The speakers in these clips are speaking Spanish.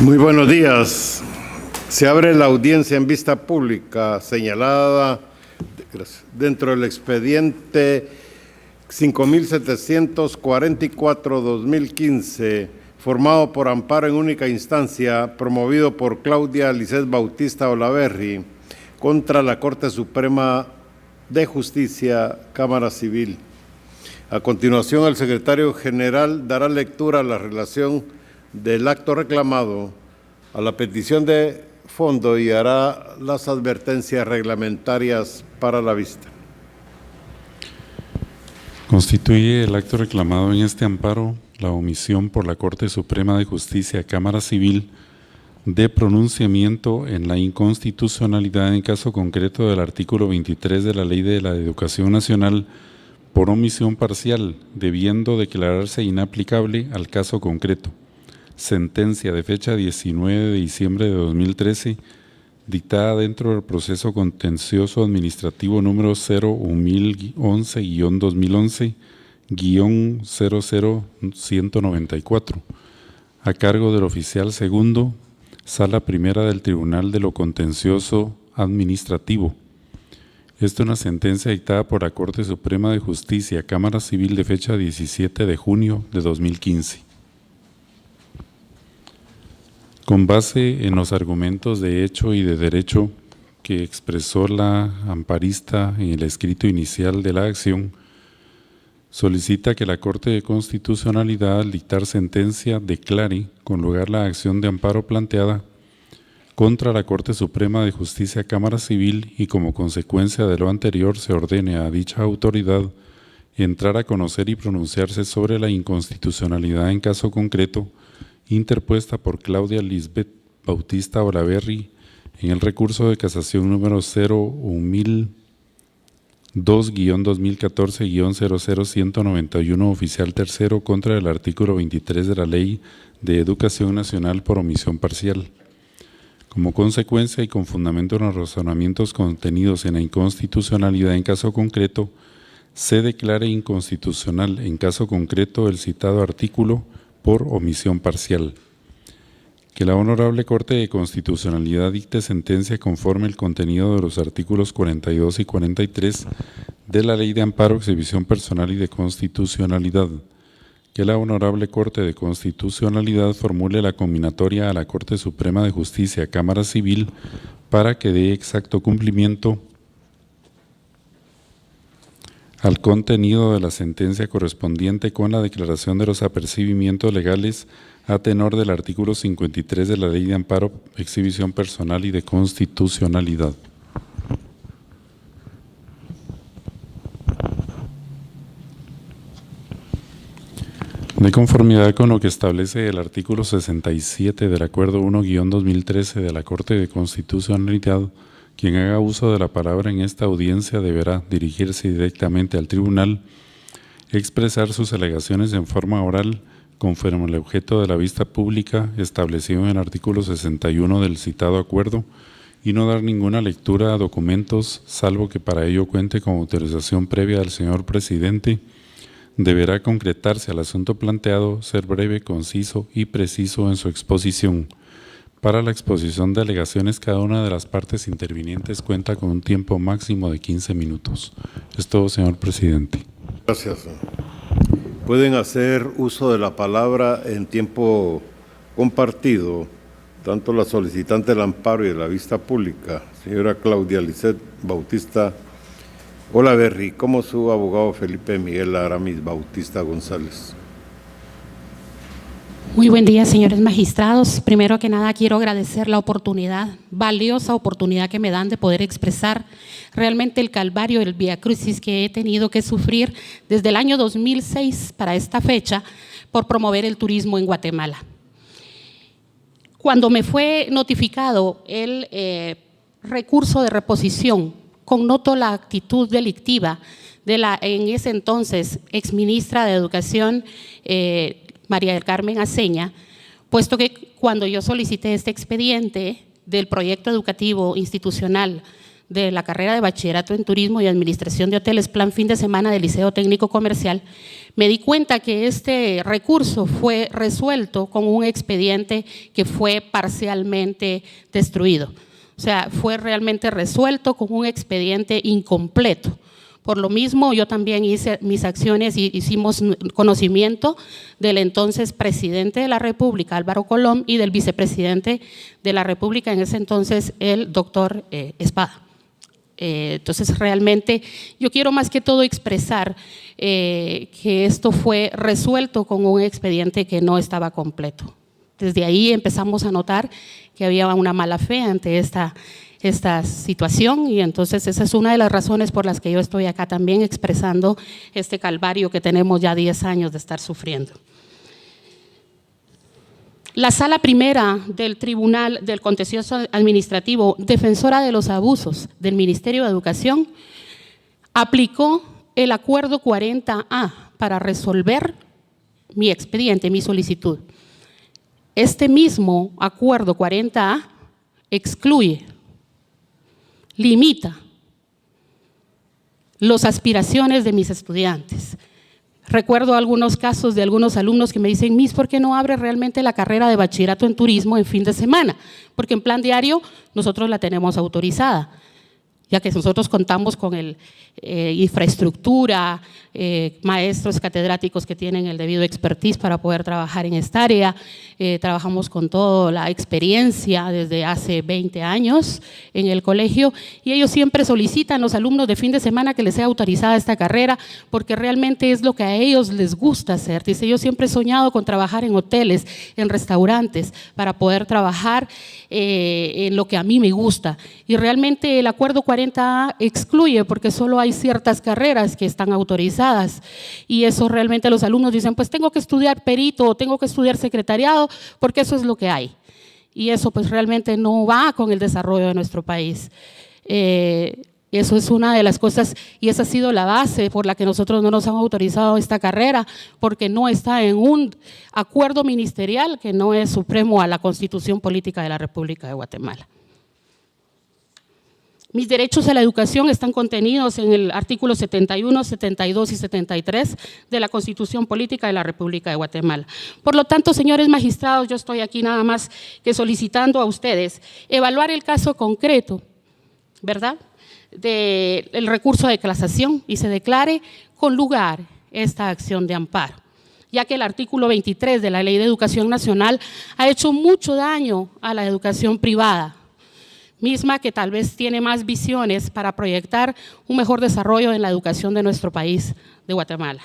Muy buenos días. Se abre la audiencia en vista pública señalada dentro del expediente 5744-2015, formado por amparo en única instancia, promovido por Claudia Lisset Bautista Olaverry, contra la Corte Suprema de Justicia, Cámara Civil. A continuación, el secretario general dará lectura a la relación del acto reclamado, a la petición de fondo y hará las advertencias reglamentarias para la vista. Constituye el acto reclamado en este amparo la omisión por la Corte Suprema de Justicia, Cámara Civil, de pronunciamiento en la inconstitucionalidad en caso concreto del artículo 23 de la Ley de la Educación Nacional por omisión parcial, debiendo declararse inaplicable al caso concreto. Sentencia de fecha 19 de diciembre de 2013, dictada dentro del proceso contencioso administrativo número 01011-2011-00194, a cargo del oficial segundo, Sala Primera del Tribunal de lo Contencioso Administrativo. Esta es una sentencia dictada por la Corte Suprema de Justicia, Cámara Civil, de fecha 17 de junio de 2015. Con base en los argumentos de hecho y de derecho que expresó la amparista en el escrito inicial de la acción, solicita que la Corte de Constitucionalidad, al dictar sentencia, declare con lugar la acción de amparo planteada contra la Corte Suprema de Justicia, Cámara Civil, y como consecuencia de lo anterior se ordene a dicha autoridad entrar a conocer y pronunciarse sobre la inconstitucionalidad en caso concreto interpuesta por Claudia Lisset Bautista Olaverry en el recurso de casación número 01002-2014-00191 oficial tercero contra el artículo 23 de la Ley de Educación Nacional por omisión parcial. Como consecuencia y con fundamento en los razonamientos contenidos en la inconstitucionalidad en caso concreto, se declare inconstitucional en caso concreto el citado artículo por omisión parcial. Que la Honorable Corte de Constitucionalidad dicte sentencia conforme el contenido de los artículos 42 y 43 de la Ley de Amparo, Exhibición Personal y de Constitucionalidad. Que la Honorable Corte de Constitucionalidad formule la combinatoria a la Corte Suprema de Justicia, Cámara Civil, para que dé exacto cumplimiento al contenido de la sentencia correspondiente con la declaración de los apercibimientos legales a tenor del artículo 53 de la Ley de Amparo, Exhibición Personal y de Constitucionalidad. De conformidad con lo que establece el artículo 67 del Acuerdo 1-2013 de la Corte de Constitucionalidad, quien haga uso de la palabra en esta audiencia deberá dirigirse directamente al tribunal, expresar sus alegaciones en forma oral conforme al objeto de la vista pública establecido en el artículo 61 del citado acuerdo y no dar ninguna lectura a documentos, salvo que para ello cuente con autorización previa del señor presidente. Deberá concretarse al asunto planteado, ser breve, conciso y preciso en su exposición. Para la exposición de alegaciones, cada una de las partes intervinientes cuenta con un tiempo máximo de 15 minutos. Es todo, señor presidente. Gracias. Pueden hacer uso de la palabra en tiempo compartido, tanto la solicitante del amparo y de la vista pública, señora Claudia Lisset Bautista Olaverry, como su abogado Felipe Miguel Aramis Bautista González. Muy buen día, señores magistrados. Primero que nada, quiero agradecer la oportunidad, valiosa oportunidad que me dan de poder expresar realmente el calvario, el viacrucis que he tenido que sufrir desde el año 2006 para esta fecha por promover el turismo en Guatemala. Cuando me fue notificado el recurso de reposición, connoto la actitud delictiva de la en ese entonces exministra de Educación, María del Carmen Aceña, puesto que cuando yo solicité este expediente del proyecto educativo institucional de la carrera de Bachillerato en Turismo y Administración de Hoteles, plan fin de semana del Liceo Técnico Comercial, me di cuenta que este recurso fue resuelto con un expediente que fue parcialmente destruido. O sea, fue realmente resuelto con un expediente incompleto. Por lo mismo, yo también hice mis acciones y hicimos conocimiento del entonces presidente de la República, Álvaro Colom, y del vicepresidente de la República en ese entonces, el doctor Espada. Entonces, realmente, yo quiero más que todo expresar que esto fue resuelto con un expediente que no estaba completo. Desde ahí empezamos a notar que había una mala fe ante esta situación, y entonces esa es una de las razones por las que yo estoy acá también expresando este calvario que tenemos ya 10 años de estar sufriendo. La Sala Primera del Tribunal del Contencioso Administrativo, defensora de los abusos del Ministerio de Educación, aplicó el Acuerdo 40A para resolver mi expediente, mi solicitud. Este mismo Acuerdo 40A excluye, limita las aspiraciones de mis estudiantes. Recuerdo algunos casos de algunos alumnos que me dicen: Miss, ¿por qué no abre realmente la carrera de Bachillerato en Turismo en fin de semana? Porque en plan diario nosotros la tenemos autorizada, ya que nosotros contamos con infraestructura, maestros catedráticos que tienen el debido expertise para poder trabajar en esta área. Trabajamos con toda la experiencia desde hace 20 años en el colegio, y ellos siempre solicitan a los alumnos de fin de semana que les sea autorizada esta carrera, porque realmente es lo que a ellos les gusta hacer. Dice: yo siempre he soñado con trabajar en hoteles, en restaurantes, para poder trabajar en lo que a mí me gusta. Y realmente el Acuerdo 40A excluye, porque solo hay ciertas carreras que están autorizadas, y eso realmente los alumnos dicen: pues tengo que estudiar perito o tengo que estudiar secretariado, porque eso es lo que hay. Y eso pues realmente no va con el desarrollo de nuestro país. Eso es una de las cosas, y esa ha sido la base por la que nosotros no nos han autorizado esta carrera, porque no está en un acuerdo ministerial que no es supremo a la Constitución Política de la República de Guatemala. Mis derechos a la educación están contenidos en el artículo 71, 72 y 73 de la Constitución Política de la República de Guatemala. Por lo tanto, señores magistrados, yo estoy aquí nada más que solicitando a ustedes evaluar el caso concreto, ¿verdad?, del recurso de casación, y se declare con lugar esta acción de amparo, ya que el artículo 23 de la Ley de Educación Nacional ha hecho mucho daño a la educación privada, misma que tal vez tiene más visiones para proyectar un mejor desarrollo en la educación de nuestro país, de Guatemala.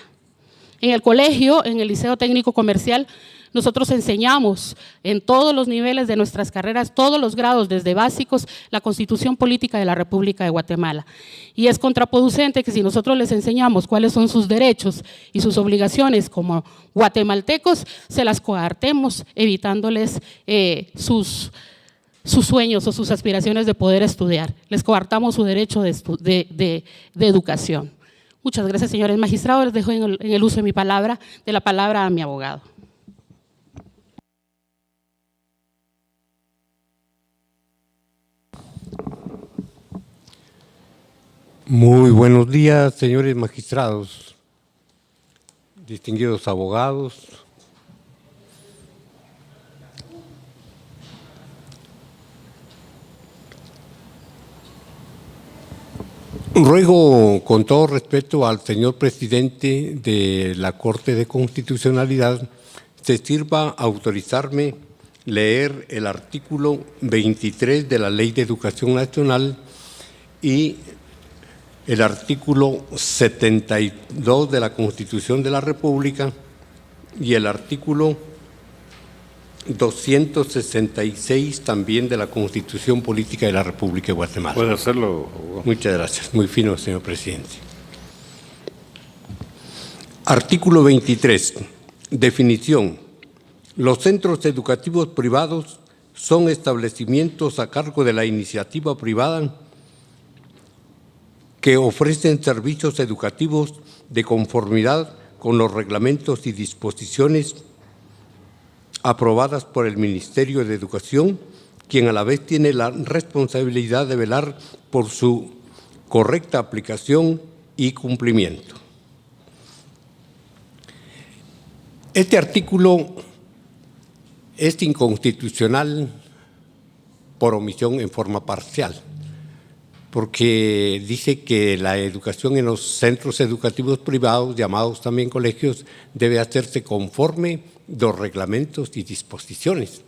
En el colegio, en el Liceo Técnico Comercial, nosotros enseñamos en todos los niveles de nuestras carreras, todos los grados, desde básicos, la Constitución Política de la República de Guatemala. Y es contraproducente que si nosotros les enseñamos cuáles son sus derechos y sus obligaciones como guatemaltecos, se las coartemos, evitándoles sus sueños o sus aspiraciones de poder estudiar. Les coartamos su derecho de educación. Muchas gracias, señores magistrados. Les dejo en el uso de la palabra a mi abogado. Muy buenos días, señores magistrados, distinguidos abogados. Ruego con todo respeto al señor presidente de la Corte de Constitucionalidad se sirva autorizarme leer el artículo 23 de la Ley de Educación Nacional y el artículo 72 de la Constitución de la República y el artículo 266 también de la Constitución Política de la República de Guatemala. Puede hacerlo, abogado. Muchas gracias. Muy fino, señor presidente. Artículo 23. Definición. Los centros educativos privados son establecimientos a cargo de la iniciativa privada que ofrecen servicios educativos de conformidad con los reglamentos y disposiciones aprobadas por el Ministerio de Educación quien a la vez tiene la responsabilidad de velar por su correcta aplicación y cumplimiento. Este artículo es inconstitucional por omisión en forma parcial, porque dice que la educación en los centros educativos privados, llamados también colegios, debe hacerse conforme los reglamentos y disposiciones.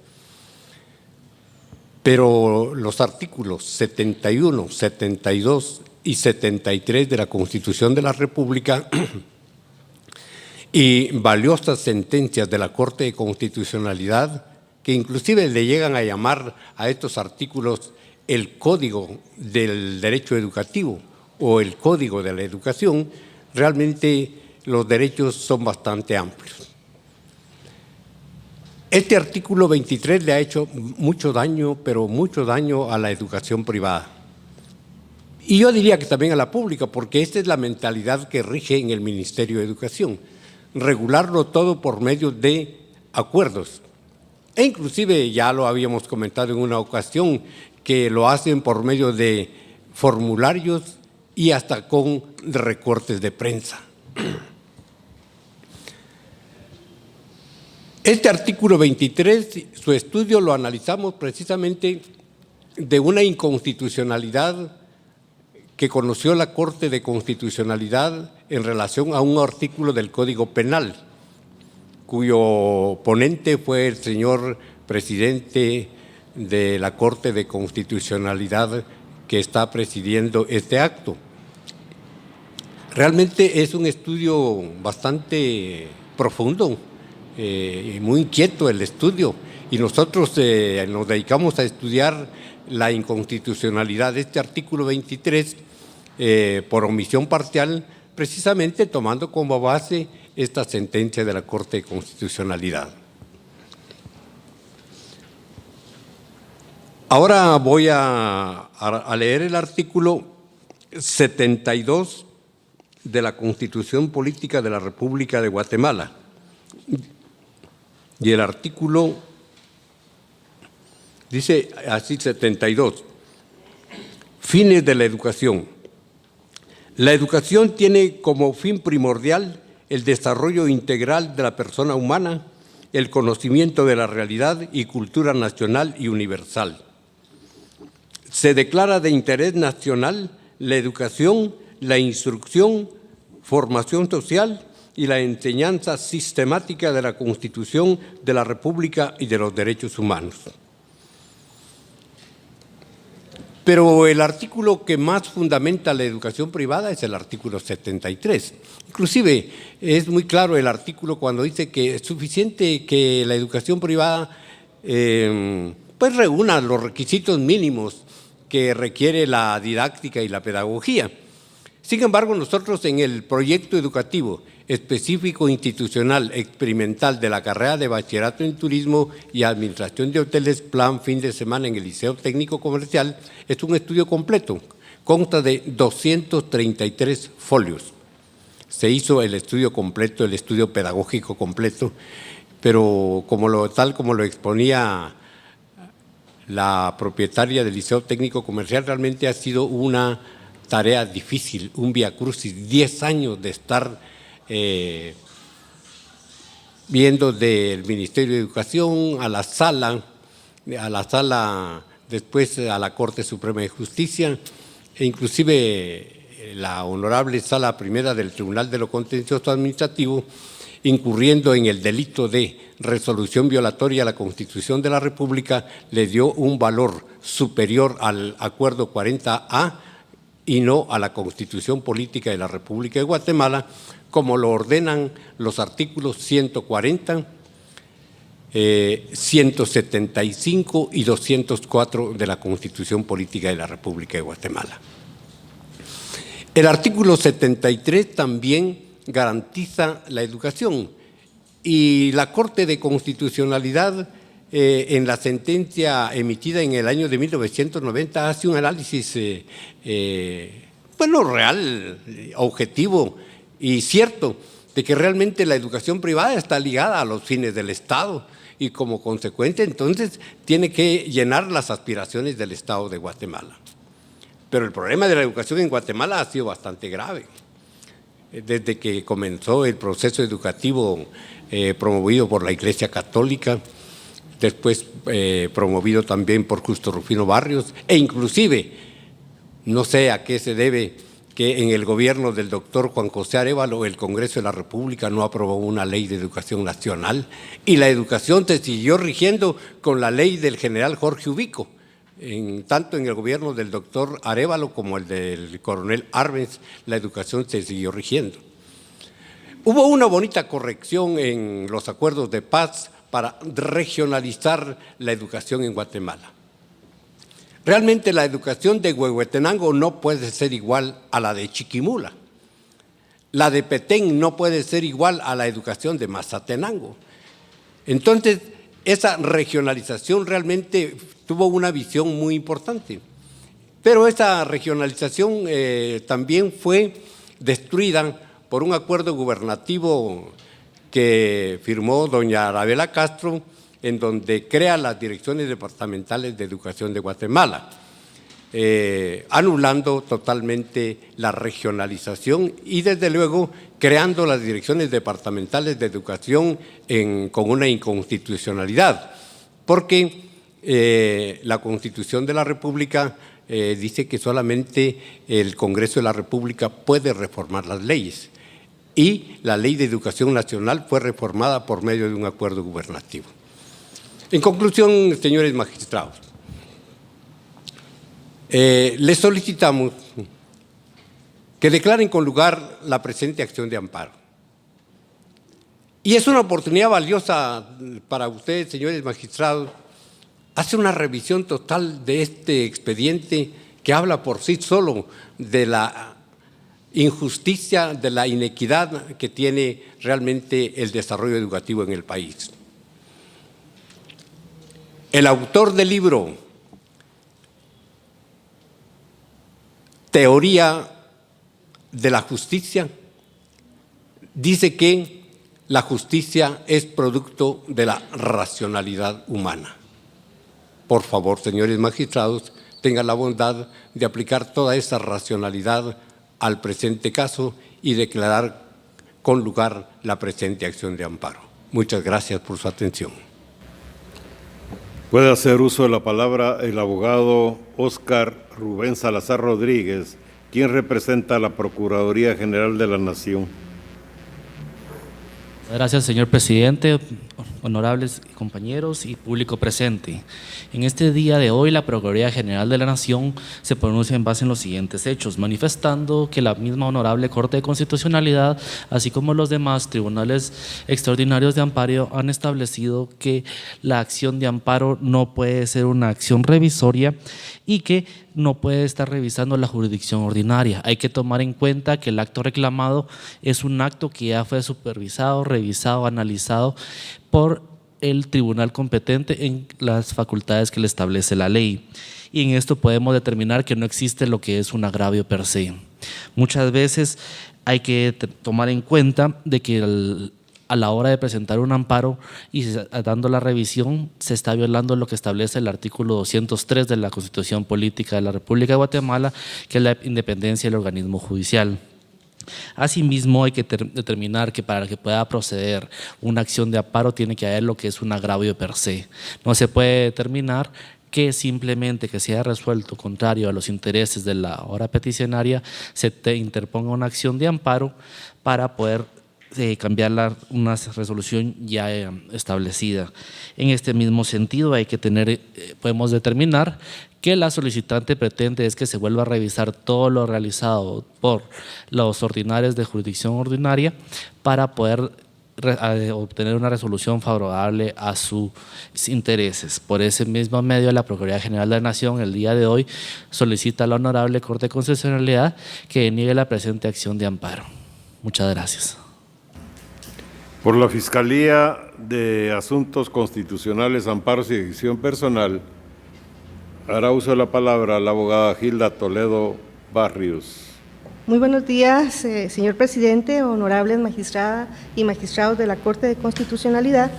Pero los artículos 71, 72 y 73 de la Constitución de la República y valiosas sentencias de la Corte de Constitucionalidad, que inclusive le llegan a llamar a estos artículos el Código del Derecho Educativo o el Código de la Educación, realmente los derechos son bastante amplios. Este artículo 23 le ha hecho mucho daño, pero mucho daño a la educación privada. Y yo diría que también a la pública, porque esta es la mentalidad que rige en el Ministerio de Educación, regularlo todo por medio de acuerdos. E inclusive ya lo habíamos comentado en una ocasión, que lo hacen por medio de formularios y hasta con recortes de prensa. Este artículo 23, su estudio lo analizamos precisamente de una inconstitucionalidad que conoció la Corte de Constitucionalidad en relación a un artículo del Código Penal, cuyo ponente fue el señor presidente de la Corte de Constitucionalidad que está presidiendo este acto. Realmente es un estudio bastante profundo, muy inquieto el estudio, y nosotros nos dedicamos a estudiar la inconstitucionalidad de este artículo 23 por omisión parcial, precisamente tomando como base esta sentencia de la Corte de Constitucionalidad. Ahora voy a leer el artículo 72 de la Constitución Política de la República de Guatemala. Y el artículo dice así, 72, fines de la educación. La educación tiene como fin primordial el desarrollo integral de la persona humana, el conocimiento de la realidad y cultura nacional y universal. Se declara de interés nacional la educación, la instrucción, formación social y la enseñanza sistemática de la Constitución de la República y de los derechos humanos. Pero el artículo que más fundamenta la educación privada es el artículo 73. Inclusive es muy claro el artículo cuando dice que es suficiente que la educación privada pues reúna los requisitos mínimos que requiere la didáctica y la pedagogía. Sin embargo, nosotros en el proyecto educativo específico institucional experimental de la carrera de Bachillerato en Turismo y Administración de Hoteles, plan fin de semana en el Liceo Técnico Comercial, es un estudio completo, consta de 233 folios. Se hizo el estudio completo, el estudio pedagógico completo, pero tal como lo exponía la propietaria del Liceo Técnico Comercial, realmente ha sido una tarea difícil, un viacrucis, 10 años de estar viendo del Ministerio de Educación a la sala, después a la Corte Suprema de Justicia, e inclusive la honorable Sala Primera del Tribunal de lo Contencioso Administrativo, incurriendo en el delito de resolución violatoria a la Constitución de la República, le dio un valor superior al Acuerdo 40A y no a la Constitución Política de la República de Guatemala, como lo ordenan los artículos 140, 175 y 204 de la Constitución Política de la República de Guatemala. El artículo 73 también garantiza la educación, y la Corte de Constitucionalidad en la sentencia emitida en el año de 1990 hace un análisis real, objetivo y cierto, de que realmente la educación privada está ligada a los fines del Estado y como consecuencia entonces tiene que llenar las aspiraciones del Estado de Guatemala. Pero el problema de la educación en Guatemala ha sido bastante grave. Desde que comenzó el proceso educativo promovido por la Iglesia Católica, después promovido también por Justo Rufino Barrios, e inclusive, no sé a qué se debe que en el gobierno del doctor Juan José Arévalo el Congreso de la República no aprobó una ley de educación nacional y la educación se siguió rigiendo con la ley del general Jorge Ubico. Tanto en el gobierno del doctor Arévalo como el del coronel Arbenz, la educación se siguió rigiendo. Hubo una bonita corrección en los acuerdos de paz para regionalizar la educación en Guatemala. Realmente la educación de Huehuetenango no puede ser igual a la de Chiquimula. La de Petén no puede ser igual a la educación de Mazatenango. Entonces, esa regionalización realmente tuvo una visión muy importante. Pero esa regionalización también fue destruida por un acuerdo gubernativo que firmó doña Arabela Castro, en donde crea las direcciones departamentales de educación de Guatemala, anulando totalmente la regionalización y desde luego creando las direcciones departamentales de educación con una inconstitucionalidad, porque la Constitución de la República dice que solamente el Congreso de la República puede reformar las leyes y la Ley de Educación Nacional fue reformada por medio de un acuerdo gubernativo. En conclusión, señores magistrados, les solicitamos que declaren con lugar la presente acción de amparo. Y es una oportunidad valiosa para ustedes, señores magistrados, hacer una revisión total de este expediente que habla por sí solo de la injusticia, de la inequidad que tiene realmente el desarrollo educativo en el país. El autor del libro Teoría de la Justicia dice que la justicia es producto de la racionalidad humana. Por favor, señores magistrados, tengan la bondad de aplicar toda esa racionalidad al presente caso y declarar con lugar la presente acción de amparo. Muchas gracias por su atención. Puede hacer uso de la palabra el abogado Óscar Rubén Salazar Rodríguez, quien representa a la Procuraduría General de la Nación. Gracias, señor presidente, honorables compañeros y público presente. En este día de hoy, la Procuraduría General de la Nación se pronuncia en base en los siguientes hechos, manifestando que la misma Honorable Corte de Constitucionalidad, así como los demás tribunales extraordinarios de amparo, han establecido que la acción de amparo no puede ser una acción revisoria y que no puede estar revisando la jurisdicción ordinaria. Hay que tomar en cuenta que el acto reclamado es un acto que ya fue supervisado, revisado, analizado por el tribunal competente en las facultades que le establece la ley. Y en esto podemos determinar que no existe lo que es un agravio per se. Muchas veces hay que tomar en cuenta de que a la hora de presentar un amparo y dando la revisión, se está violando lo que establece el artículo 203 de la Constitución Política de la República de Guatemala, que es la independencia del organismo judicial. Asimismo, hay que determinar que para que pueda proceder una acción de amparo tiene que haber lo que es un agravio per se. No se puede determinar que simplemente que se haya resuelto contrario a los intereses de la hora peticionaria, se interponga una acción de amparo para poder cambiar una resolución ya establecida. En este mismo sentido, podemos determinar que la solicitante pretende es que se vuelva a revisar todo lo realizado por los ordinarios de jurisdicción ordinaria para poder obtener una resolución favorable a sus intereses. Por ese mismo medio, la Procuraduría General de la Nación el día de hoy solicita a la Honorable Corte de Constitucionalidad que niegue la presente acción de amparo. Muchas gracias. Por la Fiscalía de Asuntos Constitucionales, Amparos y Decisión Personal, hará uso de la palabra la abogada Gilda Toledo Barrios. Muy buenos días, señor presidente, honorables magistradas y magistrados de la Corte de Constitucionalidad.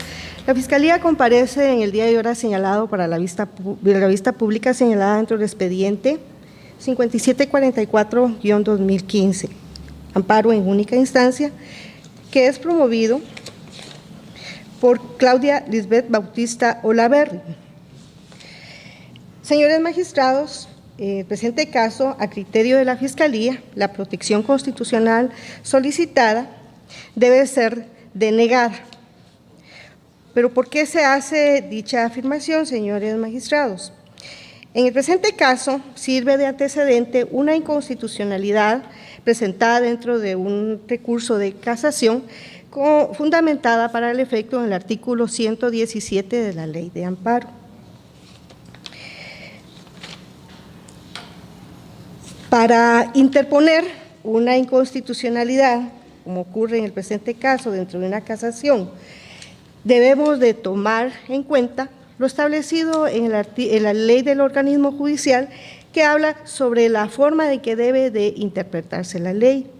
La Fiscalía comparece en el día y hora señalado para la vista pública señalada dentro del expediente 5744-2015, amparo en única instancia, que es promovido por Claudia Lisbeth Bautista Olaverri. Señores magistrados, el presente caso, a criterio de la Fiscalía, la protección constitucional solicitada debe ser denegada. ¿Pero por qué se hace dicha afirmación, señores magistrados? En el presente caso, sirve de antecedente una inconstitucionalidad presentada dentro de un recurso de casación fundamentada para el efecto en el artículo 117 de la Ley de Amparo. Para interponer una inconstitucionalidad, como ocurre en el presente caso dentro de una casación, debemos de tomar en cuenta lo establecido en la ley del organismo judicial, que habla sobre la forma de que debe de interpretarse la ley.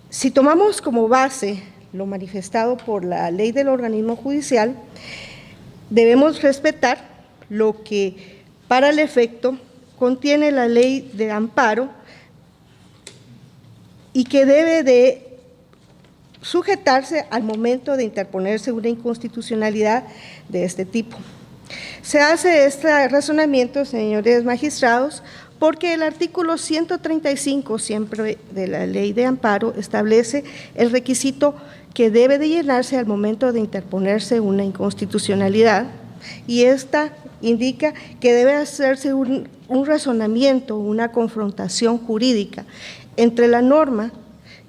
Si tomamos como base lo manifestado por la ley del organismo judicial, debemos respetar lo que para el efecto contiene la ley de amparo y que debe de sujetarse al momento de interponerse una inconstitucionalidad de este tipo. Se hace este razonamiento, señores magistrados, porque el artículo 135 siempre de la Ley de Amparo establece el requisito que debe de llenarse al momento de interponerse una inconstitucionalidad, y esta indica que debe hacerse un razonamiento, una confrontación jurídica entre la norma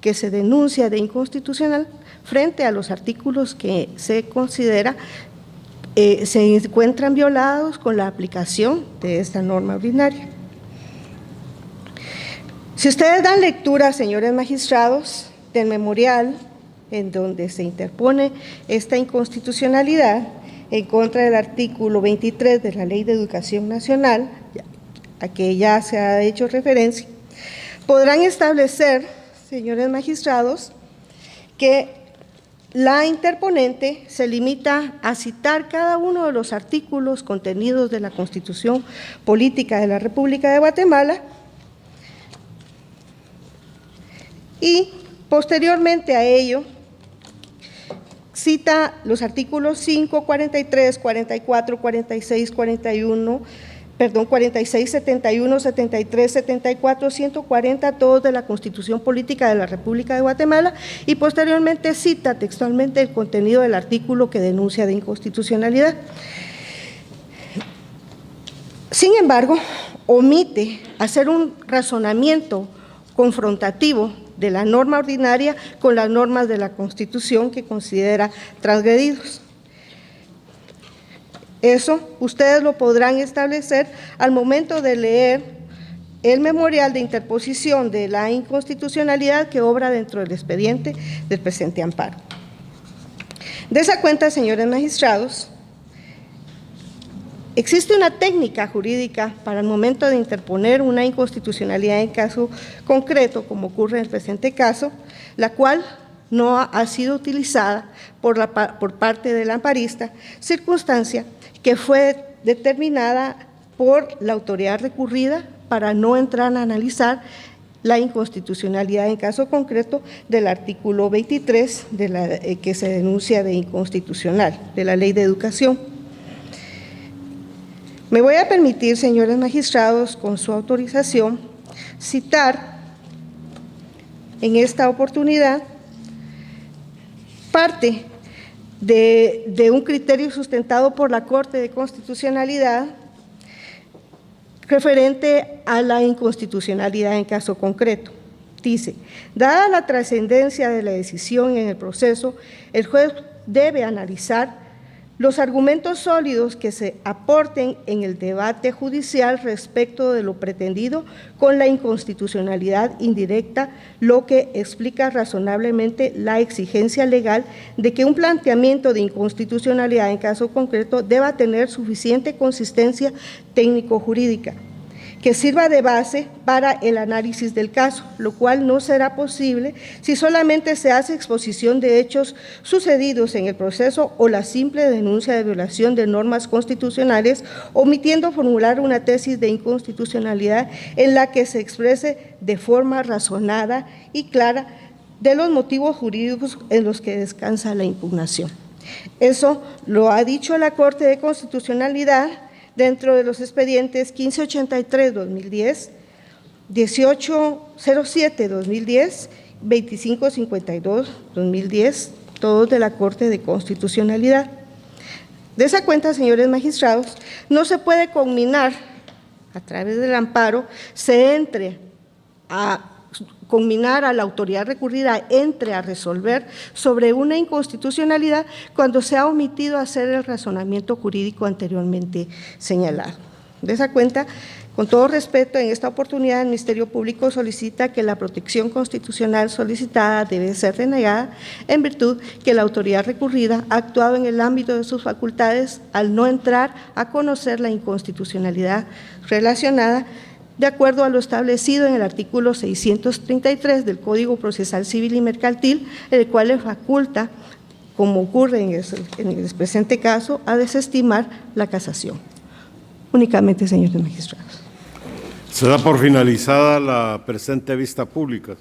que se denuncia de inconstitucional frente a los artículos que se considera se encuentran violados con la aplicación de esta norma ordinaria. Si ustedes dan lectura, señores magistrados, del memorial en donde se interpone esta inconstitucionalidad en contra del artículo 23 de la Ley de Educación Nacional, a que ya se ha hecho referencia, podrán establecer, señores magistrados, que la interponente se limita a citar cada uno de los artículos contenidos de la Constitución Política de la República de Guatemala y posteriormente a ello cita los artículos 5, 43, 44, 46, 46, 71, 73, 74, 140, todos de la Constitución Política de la República de Guatemala, y posteriormente cita textualmente el contenido del artículo que denuncia de inconstitucionalidad. Sin embargo, omite hacer un razonamiento confrontativo de la norma ordinaria con las normas de la Constitución que considera transgredidos. Eso ustedes lo podrán establecer al momento de leer el memorial de interposición de la inconstitucionalidad que obra dentro del expediente del presente amparo. De esa cuenta, señores magistrados, existe una técnica jurídica para el momento de interponer una inconstitucionalidad en caso concreto, como ocurre en el presente caso, la cual no ha sido utilizada por parte del amparista, circunstancia que fue determinada por la autoridad recurrida para no entrar a analizar la inconstitucionalidad en caso concreto del artículo 23 que se denuncia de inconstitucional de la Ley de Educación. Me voy a permitir, señores magistrados, con su autorización, citar en esta oportunidad parte de un criterio sustentado por la Corte de Constitucionalidad referente a la inconstitucionalidad en caso concreto. Dice, dada la trascendencia de la decisión en el proceso, el juez debe analizar los argumentos sólidos que se aporten en el debate judicial respecto de lo pretendido con la inconstitucionalidad indirecta, lo que explica razonablemente la exigencia legal de que un planteamiento de inconstitucionalidad en caso concreto deba tener suficiente consistencia técnico-jurídica. que sirva de base para el análisis del caso, lo cual no será posible si solamente se hace exposición de hechos sucedidos en el proceso o la simple denuncia de violación de normas constitucionales, omitiendo formular una tesis de inconstitucionalidad en la que se exprese de forma razonada y clara de los motivos jurídicos en los que descansa la impugnación. Eso lo ha dicho la Corte de Constitucionalidad dentro de los expedientes 1583-2010, 1807-2010, 2552-2010, todos de la Corte de Constitucionalidad. De esa cuenta, señores magistrados, no se puede conminar a través del amparo, se entre a conminar a la autoridad recurrida entre a resolver sobre una inconstitucionalidad cuando se ha omitido hacer el razonamiento jurídico anteriormente señalado. De esa cuenta, con todo respeto, en esta oportunidad el Ministerio Público solicita que la protección constitucional solicitada debe ser denegada en virtud que la autoridad recurrida ha actuado en el ámbito de sus facultades al no entrar a conocer la inconstitucionalidad relacionada de acuerdo a lo establecido en el artículo 633 del Código Procesal Civil y Mercantil, el cual le faculta, como ocurre en el presente caso, a desestimar la casación. Únicamente, señores magistrados. Se da por finalizada la presente vista pública.